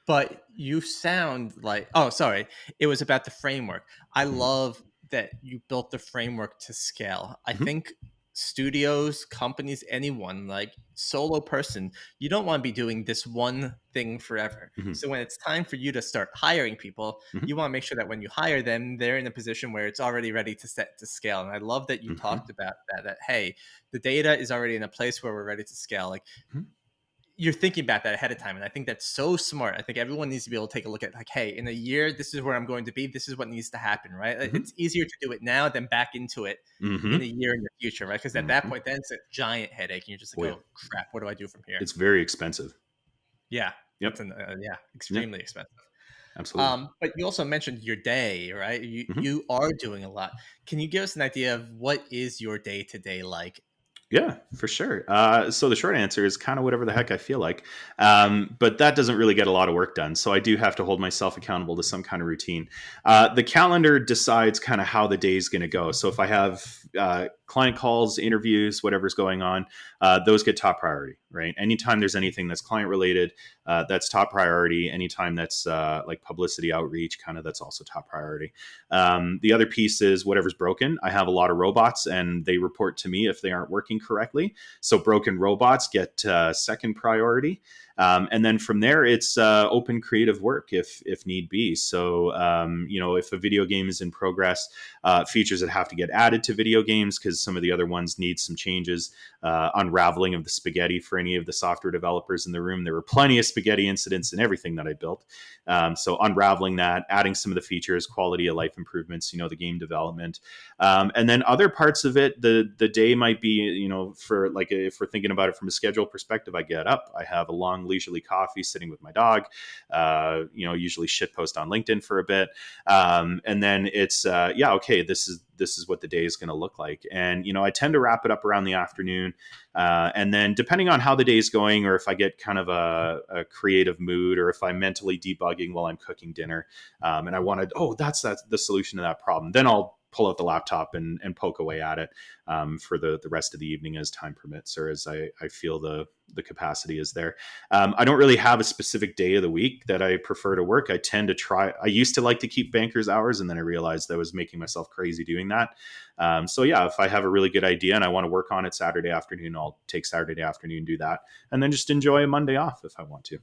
but you sound like, oh, sorry, it was about the framework. I Mhm. love that you built the framework to scale. I Mhm. think studios, companies, anyone, like solo person, you don't want to be doing this one thing forever. Mhm. So when it's time for you to start hiring people, Mhm. you want to make sure that when you hire them, they're in a position where it's already ready to set to scale. And I love that you Mhm. talked about that hey, the data is already in a place where we're ready to scale. Like, Mhm. you're thinking about that ahead of time, and I think that's so smart. I think everyone needs to be able to take a look at, like, hey, in a year this is where I'm going to be, this is what needs to happen, right? Mhm. It's easier to do it now than back into it in a Mhm. year in the future, right? Because at that Mhm. point then it's a giant headache and you're just Oh, like, yeah. oh crap, what do I do from here? It's very expensive. Yeah, Yep. yeah, Yep. extremely expensive. Absolutely. But you also mentioned your day, right? you Mhm. you are doing a lot. Can you give us an idea of what is your day to day like? Yeah, for sure. So the short answer is kind of whatever the heck I feel like. But that doesn't really get a lot of work done. So I do have to hold myself accountable to some kind of routine. The calendar decides kind of how the day is going to go. So if I have client calls, interviews, whatever's going on, those get top priority, right? Anytime there's anything that's client related, that's top priority. Anytime that's like publicity outreach, kind of that's also top priority. The other piece is whatever's broken. I have a lot of robots and they report to me if they aren't working correctly. So broken robots get second priority. And then from there, it's open creative work if need be. So, if a video game is in progress, features that have to get added to video games because some of the other ones need some changes, unraveling of the spaghetti for any of the software developers in the room. There were plenty of spaghetti incidents in everything that I built. So unraveling that, adding some of the features, quality of life improvements, the game development. And then other parts of it, the day might be, for like if we're thinking about it from a schedule perspective, I get up, I have a long leisurely coffee sitting with my dog, usually shit post on LinkedIn for a bit. And then it's, okay, this is what the day is going to look like. And, I tend to wrap it up around the afternoon. And then depending on how the day is going, or if I get kind of a creative mood, or if I'm mentally debugging while I'm cooking dinner, and I wanted, that's the solution to that problem, then I'll pull out the laptop and poke away at it for the rest of the evening as time permits, or as I feel the capacity is there. I don't really have a specific day of the week that I prefer to work. I used to like to keep banker's hours, and then I realized I was making myself crazy doing that. So yeah, if I have a really good idea and I want to work on it Saturday afternoon, I'll take Saturday afternoon, do that, and then just enjoy a Monday off if I want to.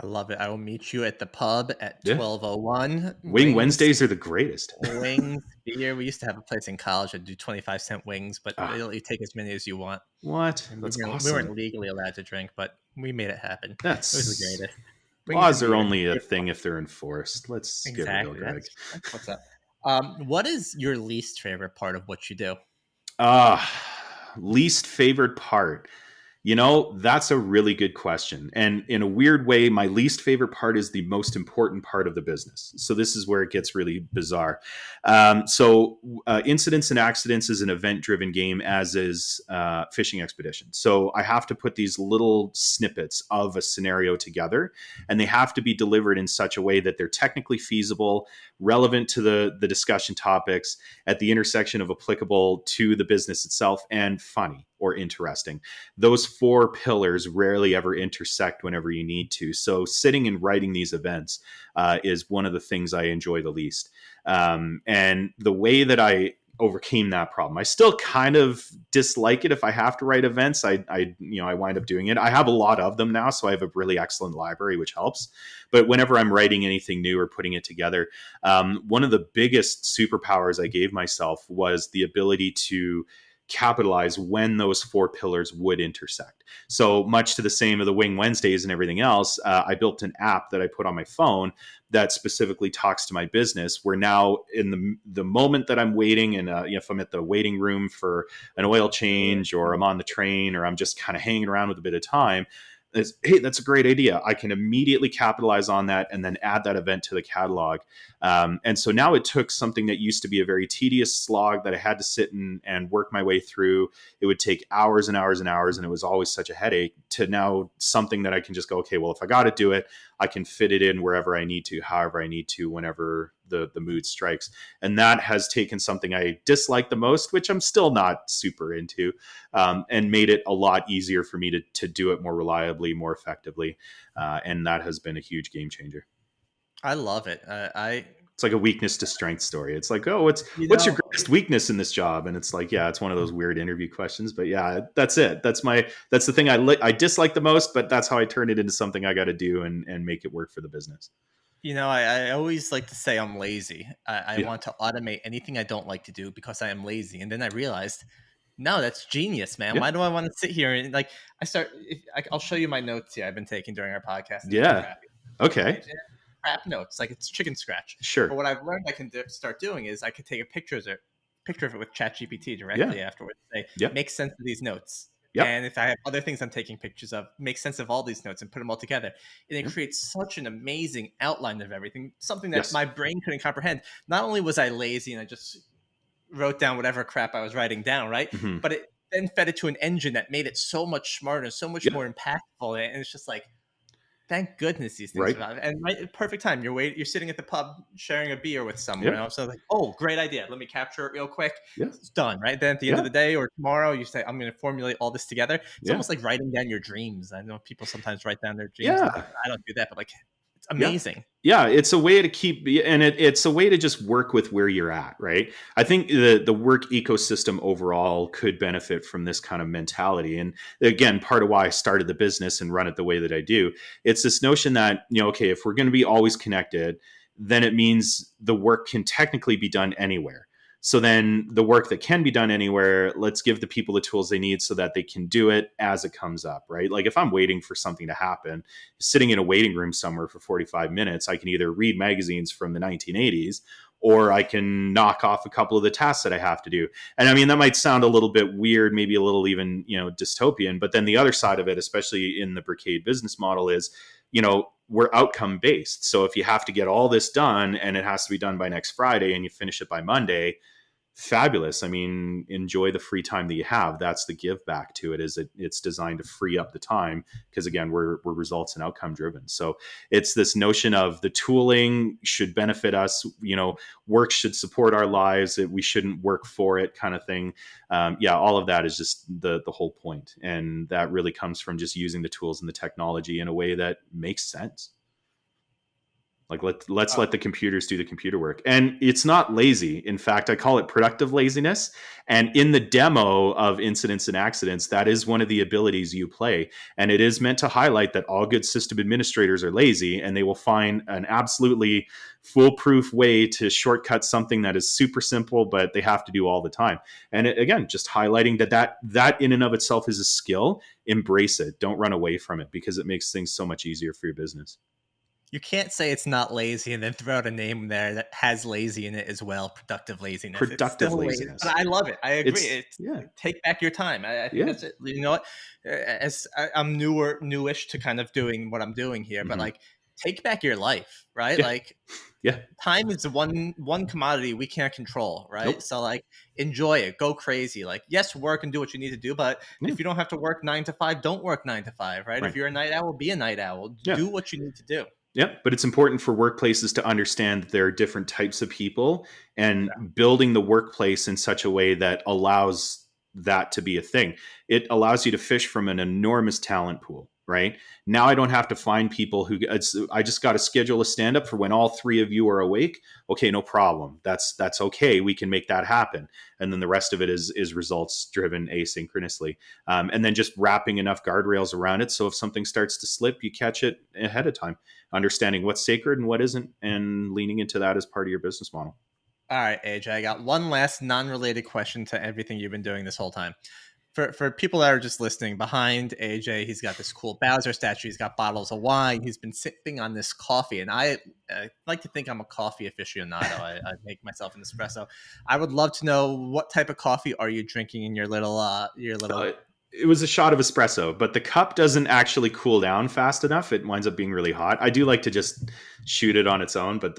I love it. I will meet you at the pub at Yeah. 12:01. Wing Wings, Wednesdays are the greatest. wings, beer. We used to have a place in college that do 25-cent wings, but Ah, they'll, you take as many as you want. what? And That's we weren't awesome. legally allowed to drink, but we made it happen. It was the That's greatest. Wings and laws are beer. only a Great fun. thing if they're enforced. Let's get real, Exactly. Greg. That's what's up. What is your least favorite part of what you do? Ah, least favorite part. That's a really good question. And in a weird way, my least favorite part is the most important part of the business. So this is where it gets really bizarre. Incidents and Accidents is an event-driven game, as is Fishing Expedition. So I have to put these little snippets of a scenario together, and they have to be delivered in such a way that they're technically feasible, relevant to the discussion topics, at the intersection of applicable to the business itself, and funny or interesting. Those four pillars rarely ever intersect whenever you need to. So sitting and writing these events is one of the things I enjoy the least. And the way that I overcame that problem, I still kind of dislike it if I have to write events. I wind up doing it. I have a lot of them now, so I have a really excellent library, which helps. But whenever I'm writing anything new or putting it together, one of the biggest superpowers I gave myself was the ability to capitalize when those four pillars would intersect. So much to the same of the Wing Wednesdays and everything else, I built an app that I put on my phone that specifically talks to my business. Where now, in the moment that I'm waiting, and if I'm at the waiting room for an oil change, or I'm on the train, or I'm just kind of hanging around with a bit of time, hey, that's a great idea. I can immediately capitalize on that and then add that event to the catalog. And so now it took something that used to be a very tedious slog that I had to sit and work my way through. It would take hours and hours and hours, and it was always such a headache, to now something that I can just go, okay, well, if I got to do it, I can fit it in wherever I need to, however I need to, whenever the mood strikes. And that has taken something I dislike the most, which I'm still not super into, and made it a lot easier for me to do it more reliably, more effectively. And that has been a huge game changer. I love it. It's like a weakness to strength story. It's like, oh, You what's your know, greatest weakness in this job? And it's like, yeah, it's one of those weird interview questions. But yeah, that's it. That's the thing I dislike the most. But that's how I turn it into something I got to do and make it work for the business. I always like to say I'm lazy. I Yeah, want to automate anything I don't like to do because I am lazy. And then I realized, no, that's genius, man. yeah, Why do I want to sit here and like I'll show you my notes here I've been taking during our podcast, and they're yeah. crappy. Okay, Right? Crap notes, like it's chicken scratch. But sure. what I've learned I can start doing is I could take a picture of it with ChatGPT Yeah, directly afterwards. Say, yep, make sense of these notes. yep, And if I have other things I'm taking pictures of, make sense of all these notes and put them all together. And it yep. creates such an amazing outline of everything, something that Yes. my brain couldn't comprehend. Not only was I lazy and I just wrote down whatever crap I was writing down, right? Hmm. But it then fed it to an engine that made it so much smarter, so much Yeah. more impactful. And it's just like, thank goodness these things Right. survive. And right, perfect time. You're sitting at the pub sharing a beer with someone, Yeah. and also like, oh, great idea. Let me capture it real quick. Yeah. It's done, right? Then at the end of Yeah. the day or tomorrow, you say, I'm going to formulate all this together. It's Yeah. almost like writing down your dreams. I know people sometimes write down their dreams, and Yeah. I don't do that, but like, it's Yeah. amazing. Yeah, it's a way to keep, and it's a way to just work with where you're at, right? I think the work ecosystem overall could benefit from this kind of mentality. And again, part of why I started the business and run it the way that I do, it's this notion that, okay, if we're going to be always connected, then it means the work can technically be done anywhere. So then the work that can be done anywhere, let's give the people the tools they need so that they can do it as it comes up, right? Like if I'm waiting for something to happen, sitting in a waiting room somewhere for 45 minutes, I can either read magazines from the 1980s or I can knock off a couple of the tasks that I have to do. And I mean, that might sound a little bit weird, maybe a little even, dystopian, but then the other side of it, especially in the Brickade business model is, we're outcome based. So if you have to get all this done and it has to be done by next Friday and you finish it by Monday, fabulous. I mean, enjoy the free time that you have. That's the give back to it. It's designed to free up the time because again, we're results and outcome driven. So it's this notion of the tooling should benefit us. Work should support our lives. That we shouldn't work for it, kind of thing. Yeah, all of that is just the whole point, and that really comes from just using the tools and the technology in a way that makes sense. Like let's Oh, let the computers do the computer work. And it's not lazy. In fact, I call it productive laziness. And in the demo of incidents and accidents, that is one of the abilities you play. And it is meant to highlight that all good system administrators are lazy and they will find an absolutely foolproof way to shortcut something that is super simple, but they have to do all the time. And again, just highlighting that in and of itself is a skill. Embrace it. Don't run away from it because it makes things so much easier for your business. you can't say it's not lazy and then throw out a name there that has lazy in it as well. Productive laziness. It's Productive still lazy, but laziness. I love it. I agree. It's It's yeah, take back your time. I think yeah. that's it. You know what? I'm newish to kind of doing what I'm doing here, but Hmm. like take back your life, right? Yeah, Like yeah. time is one commodity we can't control, right? Nope. So like enjoy it, go crazy. Like yes, work and do what you need to do, but Yeah, if you don't have to work 9 to 5, don't work 9 to 5, right? If right. you're a night owl, be a night owl. Yeah, Do what you need to do. yeah. But it's important for workplaces to understand that there are different types of people and Yeah. building the workplace in such a way that allows that to be a thing. It allows you to fish from an enormous talent pool, right? Now I don't have to find people I just got to schedule a stand up for when all three of you are awake. Okay, no problem. That's okay. We can make that happen. And then the rest of it is results driven asynchronously. And then just wrapping enough guardrails around it so if something starts to slip, you catch it ahead of time, understanding what's sacred and what isn't, and leaning into that as part of your business model. All right, AJ, I got one last non-related question to everything you've been doing this whole time. For people that are just listening, behind AJ, he's got this cool Bowser statue. He's got bottles of wine. He's been sipping on this coffee, and I like to think I'm a coffee aficionado. I make myself an espresso. I would love to know what type of coffee are you drinking in your little. Uh, it was a shot of espresso, but the cup doesn't actually cool down fast enough. It winds up being really hot. I do like to just shoot it on its own, but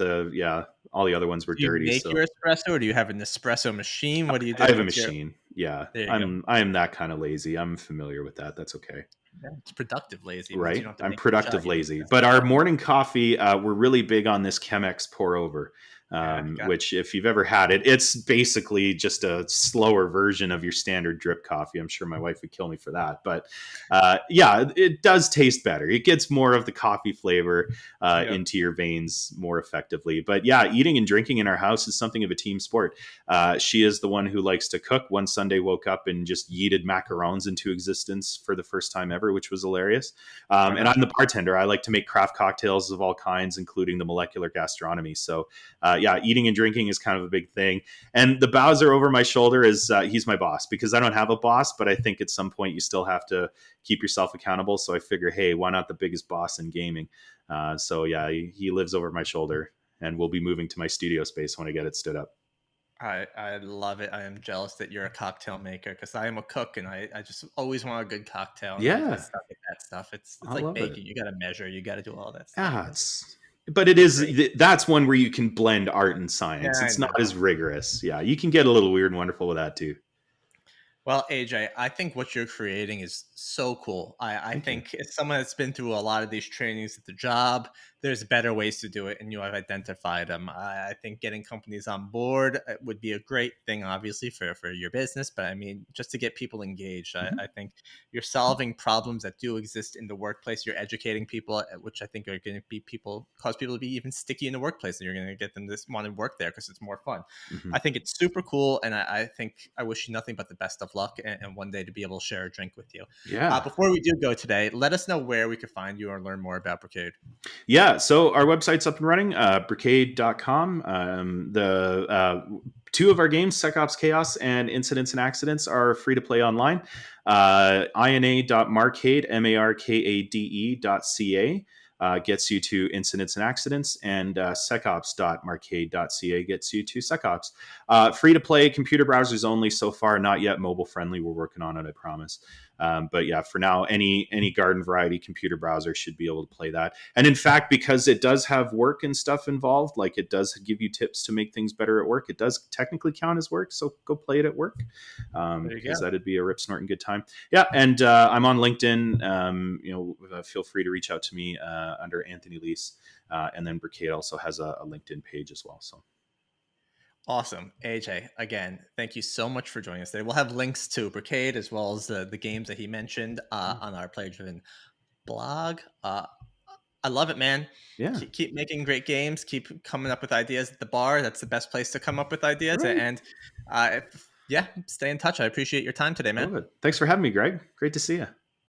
all the other ones were Do you dirty. make So your espresso, or do you have an espresso machine? What do you I do? have a What's your machine. Yeah, There you go. I am that kind of lazy. I'm familiar with that. That's okay. Yeah, it's productive lazy. It means you Right. don't have to I'm make the shot. productive You make lazy. the But our espresso. morning coffee, we're really big on this Chemex pour over. Yeah, got which if you've ever had it, it's basically just a slower version of your standard drip coffee. I'm sure my wife would kill me for that, but yeah, it does taste better. It gets more of the coffee flavor yep. into your veins more effectively. But yeah, eating and drinking in our house is something of a team sport. She is the one who likes to cook. One Sunday woke up and just yeeted macarons into existence for the first time ever, which was hilarious. Right And on. I'm the bartender. I like to make craft cocktails of all kinds, including the molecular gastronomy. So yeah, eating and drinking is kind of a big thing. And the Bowser over my shoulder is he's my boss because I don't have a boss, but I think at some point you still have to keep yourself accountable. So I figure, hey, why not the biggest boss in gaming? So yeah, he lives over my shoulder, and we'll be moving to my studio space when I get it stood up. I love it. I am jealous that you're a cocktail maker because I am a cook and I just always want a good cocktail and I Yeah, suck at that stuff. It's I like love it. baking. You got to measure. You got to do all that stuff. Yeah, And but it it's is great. that's one where you can blend art and Yeah, science. I It's not as know. rigorous. Yeah, you can get a little weird and wonderful with that too. Well, AJ, I think what you're creating is so cool. I Thank you. think as someone that's been through a lot of these trainings at the job, there's better ways to do it, and you have identified them. I think getting companies on board would be a great thing, obviously, for your business. But I mean, just to get people engaged, Mhm. I think you're solving problems that do exist in the workplace. You're educating people, which I think are going to be people cause people to be even sticky in the workplace, and you're going to get them to want to work there because it's more fun. Mhm. I think it's super cool, and I think I wish you nothing but the best of luck and one day to be able to share a drink with you. Yeah. Before we do go today, let us know where we could find you or learn more about Brigade. Yeah. So our website's up and running, Brickade.com. The two of our games, SecOps Chaos and Incidents and Accidents, are free to play online. INA.marcade, MARKADE.ca. Gets you to incidents and accidents, and secops.marcade.ca gets you to secops. Free to play, computer browsers only so far, not yet mobile friendly. We're working on it, I promise. But yeah, for now, any garden variety computer browser should be able to play that. And in fact, because it does have work and stuff involved, like it does give you tips to make things better at work, it does technically count as work. So go play it at work, There you because go. that'd be a rip snorting good time. Yeah, and I'm on LinkedIn. Feel free to reach out to me under Anthony Leece, and then Brickade also has a LinkedIn page as well. So Awesome. AJ, again, thank you so much for joining us today. We'll have links to Brigade as well as the games that he mentioned on our Player Driven blog. I love it, man. yeah, Keep making great games. Keep coming up with ideas at the bar. That's the best place to come up with ideas. right. And yeah, stay in touch. I appreciate your time today, I man. love it. Thanks for having me, Greg. Great to see you.